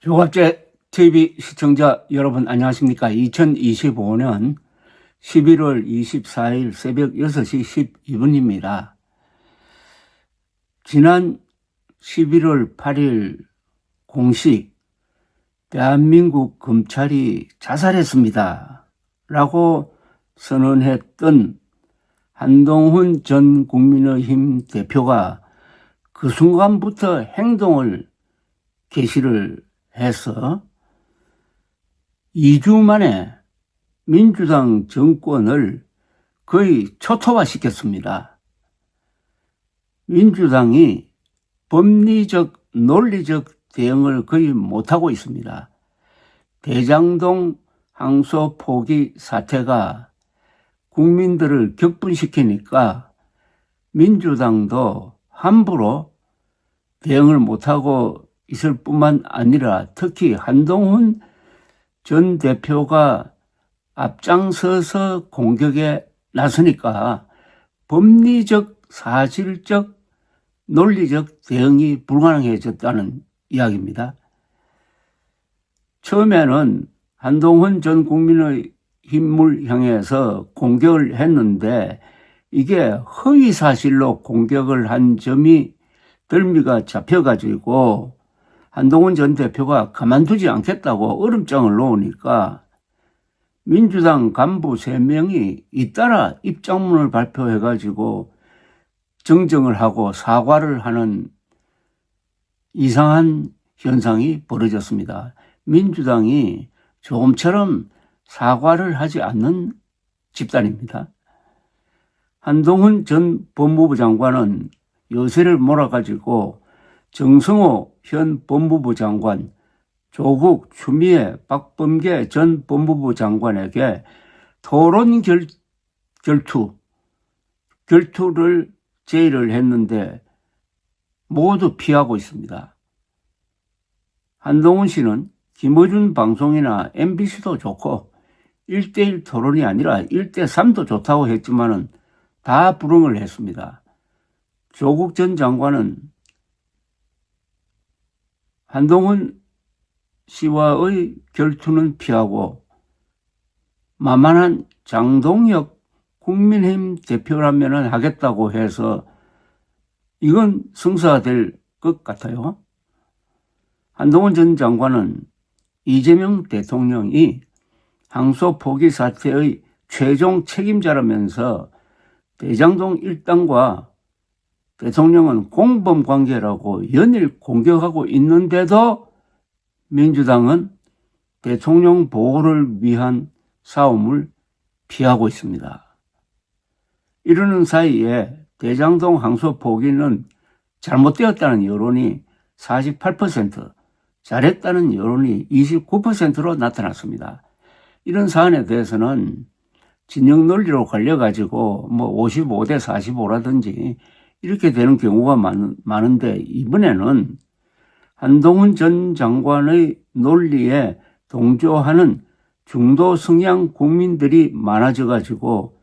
조갑제 TV 시청자 여러분 안녕하십니까? 2025년 11월 24일 새벽 6시 12분입니다. 지난 11월 8일 공식 대한민국 검찰이 자살했습니다 라고 선언했던 한동훈 전 국민의힘 대표가 그 순간부터 행동을 개시를 해서 2주 만에 민주당 정권을 거의 초토화시켰습니다. 민주당이 법리적, 논리적 대응을 거의 못하고 있습니다. 대장동 항소 포기 사태가 국민들을 격분시키니까 민주당도 함부로 대응을 못하고 있을 뿐만 아니라 특히 한동훈 전 대표가 앞장서서 공격에 나서니까 법리적, 사실적, 논리적 대응이 불가능해졌다는 이야기입니다. 처음에는 한동훈 전 국민의힘을 향해서 공격을 했는데 이게 허위 사실로 공격을 한 점이 덜미가 잡혀가지고 한동훈 전 대표가 가만두지 않겠다고 얼음장을 놓으니까 민주당 간부 3명이 잇따라 입장문을 발표해가지고 정정을 하고 사과를 하는 이상한 현상이 벌어졌습니다. 민주당이 조금처럼 사과를 하지 않는 집단입니다. 한동훈 전 법무부 장관은 여세를 몰아가지고 정성호 현 법무부 장관, 조국, 추미애, 박범계 전 법무부 장관에게 토론 결투를 제의를 했는데 모두 피하고 있습니다. 한동훈 씨는 김어준 방송이나 MBC도 좋고 1대1 토론이 아니라 1대3도 좋다고 했지만은 다 불응을 했습니다. 조국 전 장관은 한동훈 씨와의 결투는 피하고 만만한 장동혁 국민의힘 대표라면 하겠다고 해서 이건 성사될 것 같아요. 한동훈 전 장관은 이재명 대통령이 항소 포기 사태의 최종 책임자라면서 대장동 일당과 대통령은 공범 관계라고 연일 공격하고 있는데도 민주당은 대통령 보호를 위한 싸움을 피하고 있습니다. 이러는 사이에 대장동 항소 포기는 잘못되었다는 여론이 48%, 잘했다는 여론이 29%로 나타났습니다. 이런 사안에 대해서는 진영 논리로 걸려가지고 55대 45라든지 이렇게 되는 경우가 많은데 이번에는 한동훈 전 장관의 논리에 동조하는 중도 성향 국민들이 많아져가지고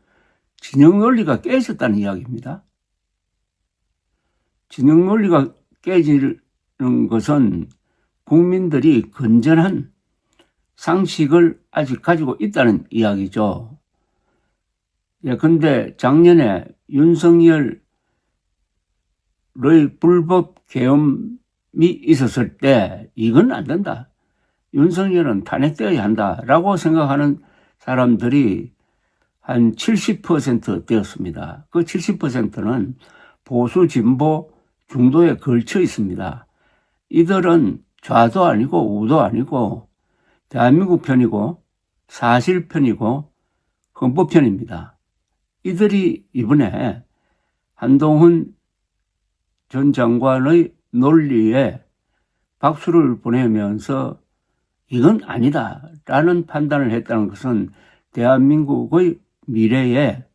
진영 논리가 깨졌다는 이야기입니다. 진영 논리가 깨지는 것은 국민들이 건전한 상식을 아직 가지고 있다는 이야기죠. 근데 작년에 윤석열의 불법 계엄이 있었을 때 이건 안 된다. 윤석열은 탄핵되어야 한다라고 생각하는 사람들이 한 70% 되었습니다. 그 70%는 보수, 진보, 중도에 걸쳐 있습니다. 이들은 좌도 아니고 우도 아니고 대한민국 편이고 사실 편이고 헌법 편입니다. 이들이 이번에 한동훈 전 장관의 논리에 박수를 보내면서 이건 아니다라는 판단을 했다는 것은 대한민국의 미래에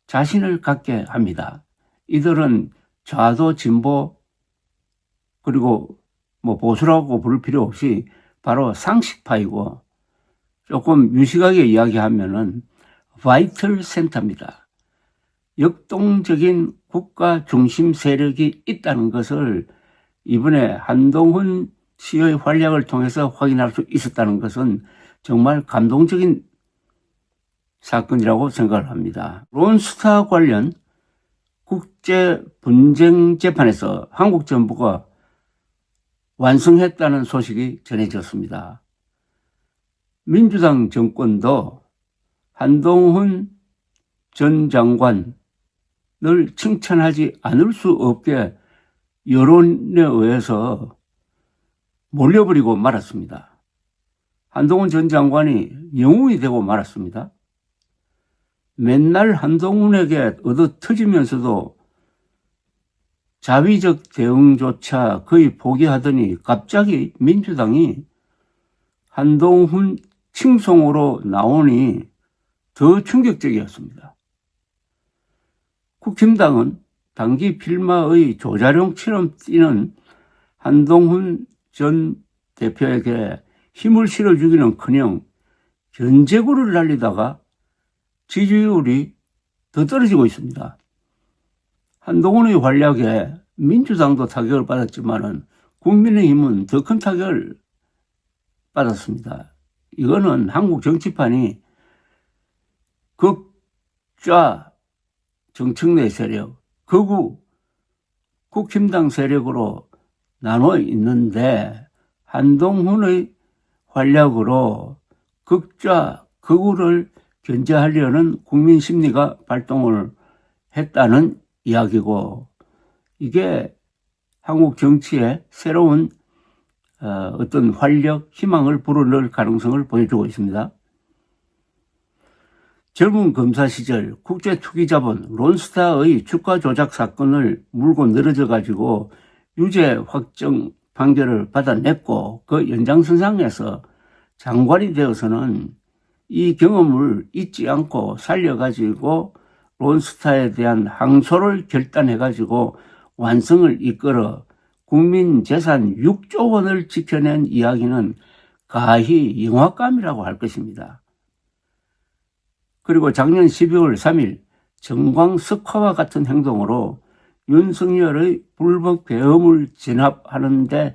자신을 갖게 합니다. 이들은 좌도 진보 그리고 보수라고 부를 필요 없이 바로 상식파이고 조금 유식하게 이야기하면은 바이털 센터입니다. 역동적인 국가 중심 세력이 있다는 것을 이번에 한동훈 씨의 활약을 통해서 확인할 수 있었다는 것은 정말 감동적인 사건이라고 생각을 합니다. 론스타 관련 국제 분쟁 재판에서 한국 정부가 완성했다는 소식이 전해졌습니다. 민주당 정권도 한동훈 전 장관을 칭찬하지 않을 수 없게 여론에 의해서 몰려버리고 말았습니다. 한동훈 전 장관이 영웅이 되고 말았습니다. 맨날 한동훈에게 얻어터지면서도 자위적 대응조차 거의 포기하더니 갑자기 민주당이 한동훈 칭송으로 나오니 더 충격적이었습니다. 국힘당은 당기 필마의 조자룡처럼 뛰는 한동훈 전 대표에게 힘을 실어주기는커녕 견제구를 날리다가 지지율이 더 떨어지고 있습니다. 한동훈의 활약에 민주당도 타격을 받았지만 국민의힘은 더 큰 타격을 받았습니다. 이거는 한국 정치판이 극좌 정청래 세력, 극우 국힘당 세력으로 나눠 있는데 한동훈의 활약으로 극좌, 극우를 견제하려는 국민 심리가 발동을 했다는 이야기고, 이게 한국 정치의 새로운 어떤 활력, 희망을 불어넣을 가능성을 보여주고 있습니다. 젊은 검사 시절 국제투기자본 론스타의 주가 조작 사건을 물고 늘어져 가지고 유죄 확정 판결을 받아냈고, 그 연장선상에서 장관이 되어서는 이 경험을 잊지 않고 살려가지고 론스타에 대한 항소를 결단해가지고 완성을 이끌어 국민 재산 6조 원을 지켜낸 이야기는 가히 영화감이라고 할 것입니다. 그리고 작년 12월 3일 정광석화와 같은 행동으로 윤석열의 불법 계엄을 진압하는 데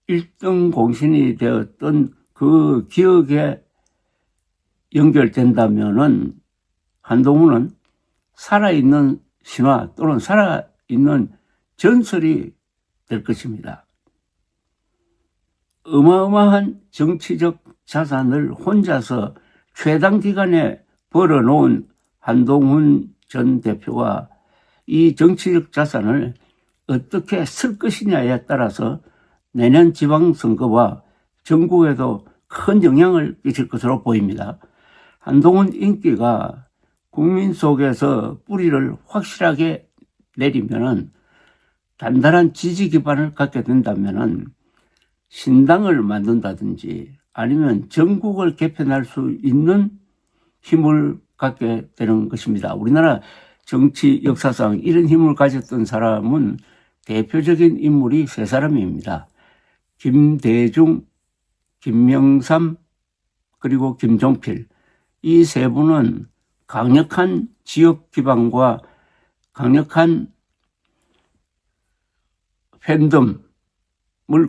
1등 공신이 되었던 그 기억에 연결된다면은 한동훈은 살아있는 신화 또는 살아있는 전설이 될 것입니다. 어마어마한 정치적 자산을 혼자서 최단 기간에 벌어놓은 한동훈 전 대표가 이 정치적 자산을 어떻게 쓸 것이냐에 따라서 내년 지방선거와 전국에도 큰 영향을 끼칠 것으로 보입니다. 한동훈 인기가 국민 속에서 뿌리를 확실하게 내리면은, 단단한 지지 기반을 갖게 된다면은 신당을 만든다든지 아니면 전국을 개편할 수 있는 힘을 갖게 되는 것입니다. 우리나라 정치 역사상 이런 힘을 가졌던 사람은 대표적인 인물이 세 사람입니다. 김대중, 김명삼, 그리고 김종필. 이 세 분은 강력한 지역 기반과 강력한 팬덤을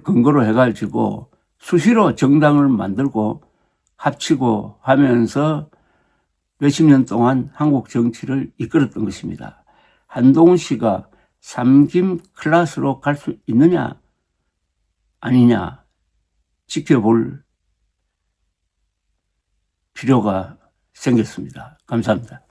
근거로 해가지고 수시로 정당을 만들고 합치고 하면서 몇십 년 동안 한국 정치를 이끌었던 것입니다. 한동훈 씨가 삼김 클래스로 갈 수 있느냐 아니냐 지켜볼 필요가 생겼습니다. 감사합니다.